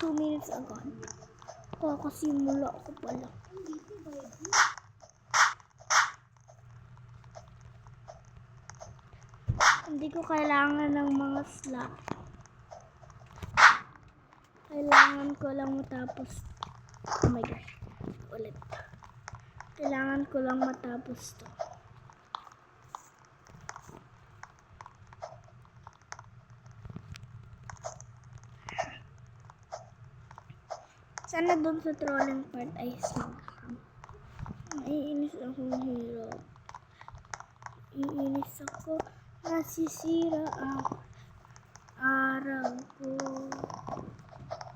2 minutes agad. Kakasimula ako pala. Hindi ko kailangan ng mga slot. Kailangan ko lang matapos. Oh my gosh. Ulit. Kailangan ko lang matapos to. Sana doon sa trolling part ay smagham. Naiinis ako, hirap. Iinis ako. Nasisira ang araw ko.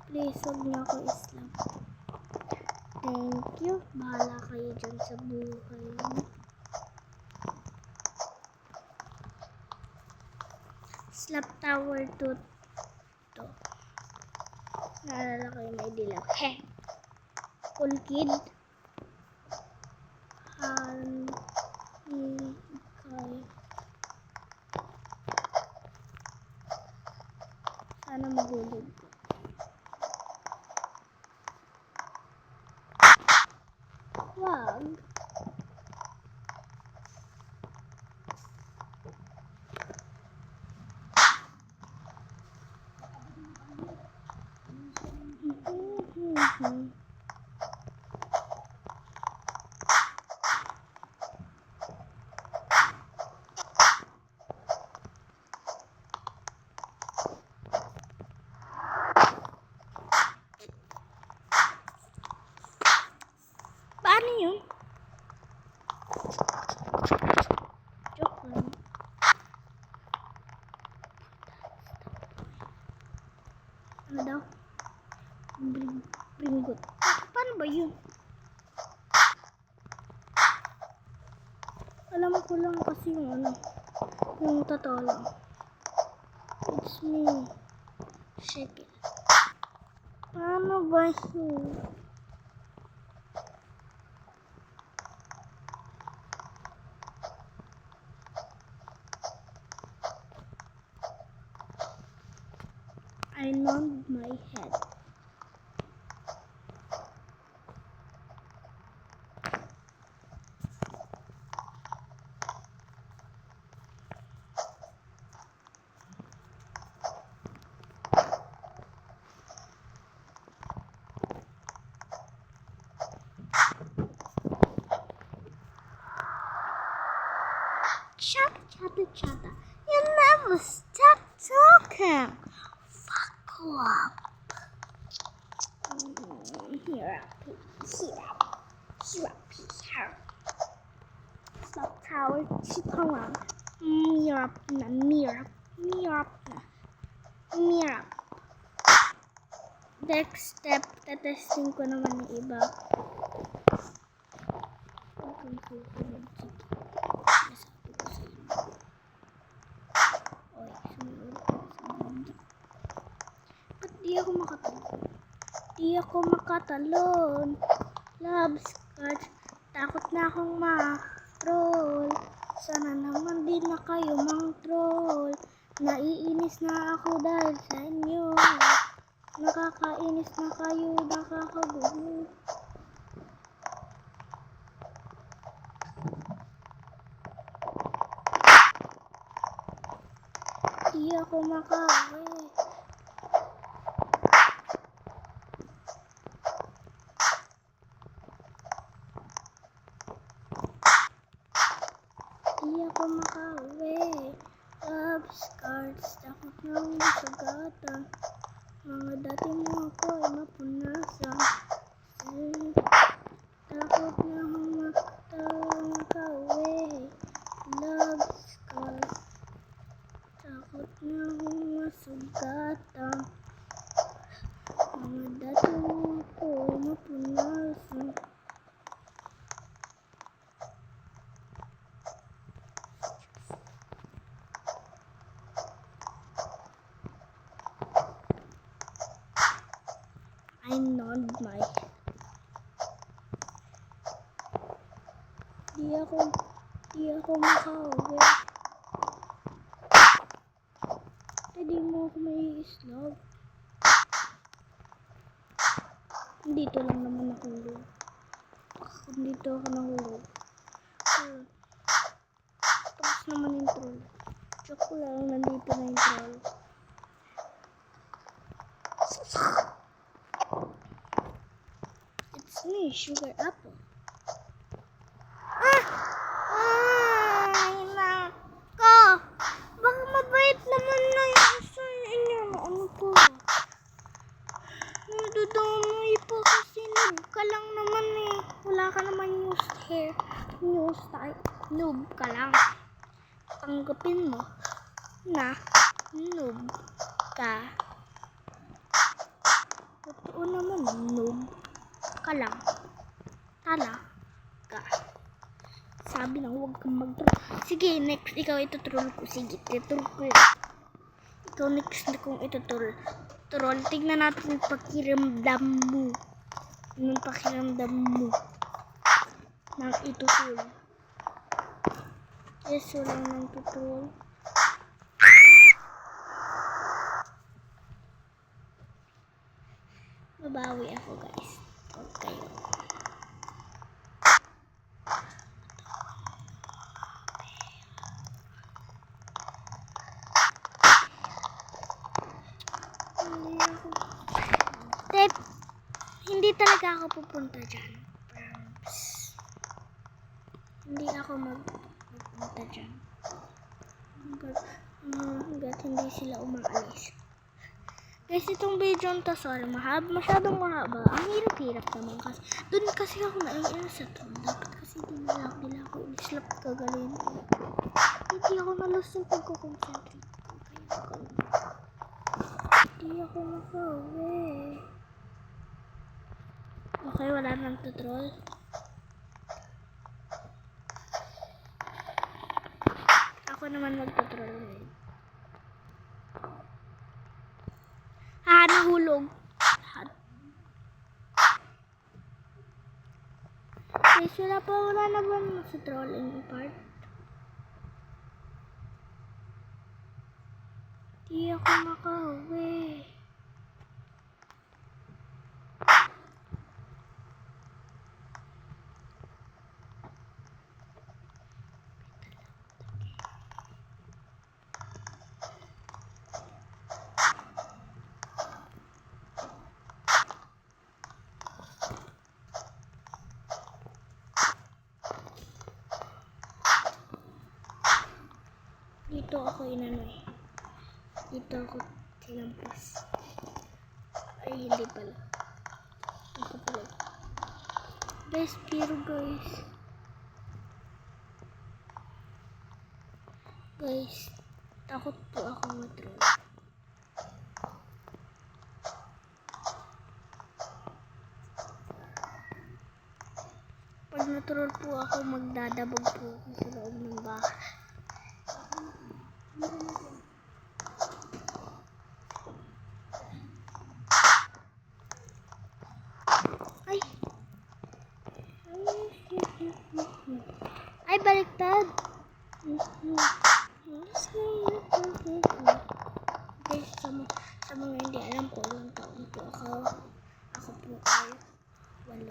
Please, huwag niyo ako islam. Thank you. Bahala kayo dyan sa buhay niyo. Slap Tower 2 to. Naalala ko yung may dilaw. Heh. Cool kid. Sana mahulog ko. Wag. Paano yun? Joke lang. Ano daw? Bringot. Paano ba yun? Alam ko lang kasi yung ano. Yung totoo lang. It's me. Shake it. Paano ba yun? I nod my head. Chata. You never stop talking. Fuck up. Here. Stop tower. Chikawan. Mirap. Next step, testing ko naman yung iba. Di ako makatalon. Love scars. Takot na akong ma-troll. Sana naman din na kayo mang-troll. Naiinis na ako dahil sa inyo. Nakakainis na kayo, nakakagulo. Di ako makauwi. Di ako makauwi. Love scars, takot na akong masugatan. Mga dati mo ako ay mapunasan. Takot na akong makauwi. Love scars, takot na akong masugatan. Mga dati mo ako ay mapunasan. I nod my head. Di ako makauwi. Hindi mo ako may islog. Dito lang naman nahulog. Dito ako nahulog. Tapos naman yung troll. Joke lang, nandito na yung troll. It's me, Sugar Apple. Ay, nako. Baka mabait naman na yung isa inyo. Ano po? Nadudamay po kasi noob ka lang naman eh. Wala ka naman news hair. News type. Noob ka lang. Tanggapin mo na noob ka. Totoo naman, noob ka lang. Talaga. Sabi na huwag kang mag-troll. Sige, next. Ikaw itutroll ko. Sige, itutroll ko. Ikaw next na kung itutroll. Troll, tignan natin yung pakiramdam mo. Yung pakiramdam mo. Nang itutroll. Yes, wala nang tutroll. Babawi ako, guys. Huwag kayo. Hindi talaga ako pupunta dyan. Hindi ako magpunta dyan. Hanggat hindi sila umaalis. Guys, itong video nito, sorry, masyadong mahaba. Ang hirap-hirap naman kasi. Doon kasi ako naiinis sa troll. Dapat kasi nila ako i-slap kagalin. Hindi ako nalos yung pagkukonsentrate ko. Hindi ako nakawi. Okay, wala nang tutroll. Ako naman magtutroll ngayon. Nahulog. Guys, wala na ba sa trolling part? Di ako makauwi. Dito ako inanoy. Dito ako tinampas. Ay, hindi pala. Ito pala. Guys, pero guys. Guys, takot po ako matroll. Pag natroll po ako, magdadabog po ako sa loob ng bahay. Ay, baliktad. Guys, sa mga hindi alam ko ilang taon po ako. Ako po ay 8.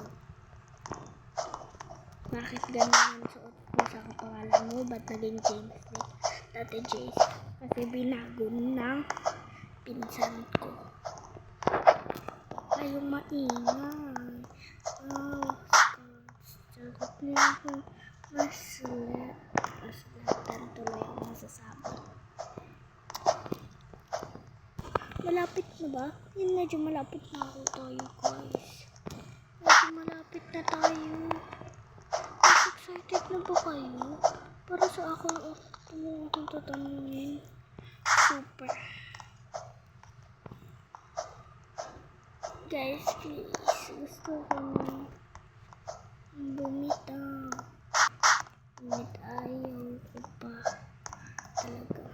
Bakit ganun ang suot ko sa kapangalan mo? Ba't naging James Nick? Dati Jace. Kasi binago ng pinsan ko. Kayong maingay. Sagot niya akong masulatan tuloy ang masasabi. Malapit na ba? Yun, medyo malapit na ako tayo, guys. Medyo malapit na tayo. Excited na ba kayo? Para sa akong tatanungin. Super. Guys, please. Gusto ko na bumitaw. Ngunit ayaw ko pa talaga.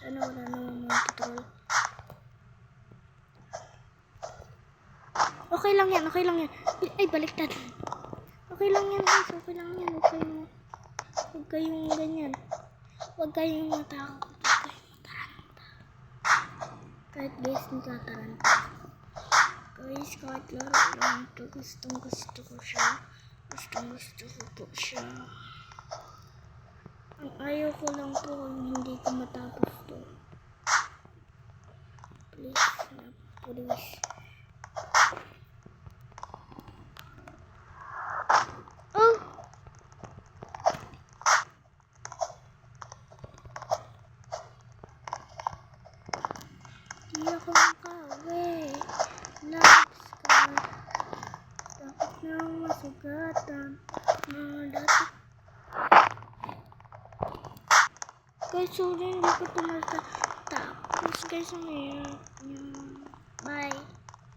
Sana wala naman mga tutorial. Okay lang yan, okay lang yan. Ay, baliktad. Okay lang yan, guys. Okay lang yan. Huwag kayong ganyan. Huwag kayong matakot. Huwag kayong mataranta. Kahit guys, natataranta. Guys, kahit laro lang ito, gustong gusto ko siya. Gustong gusto ko po siya. Ang ayaw ko lang po kung hindi ko matapos to. Please, please. Oh! Di ako makawi. Labs ka. Dapat nang masugatan. Dati. Guys, sorry, hindi ko tumatapos. Guys, ang hirap niya. Bye.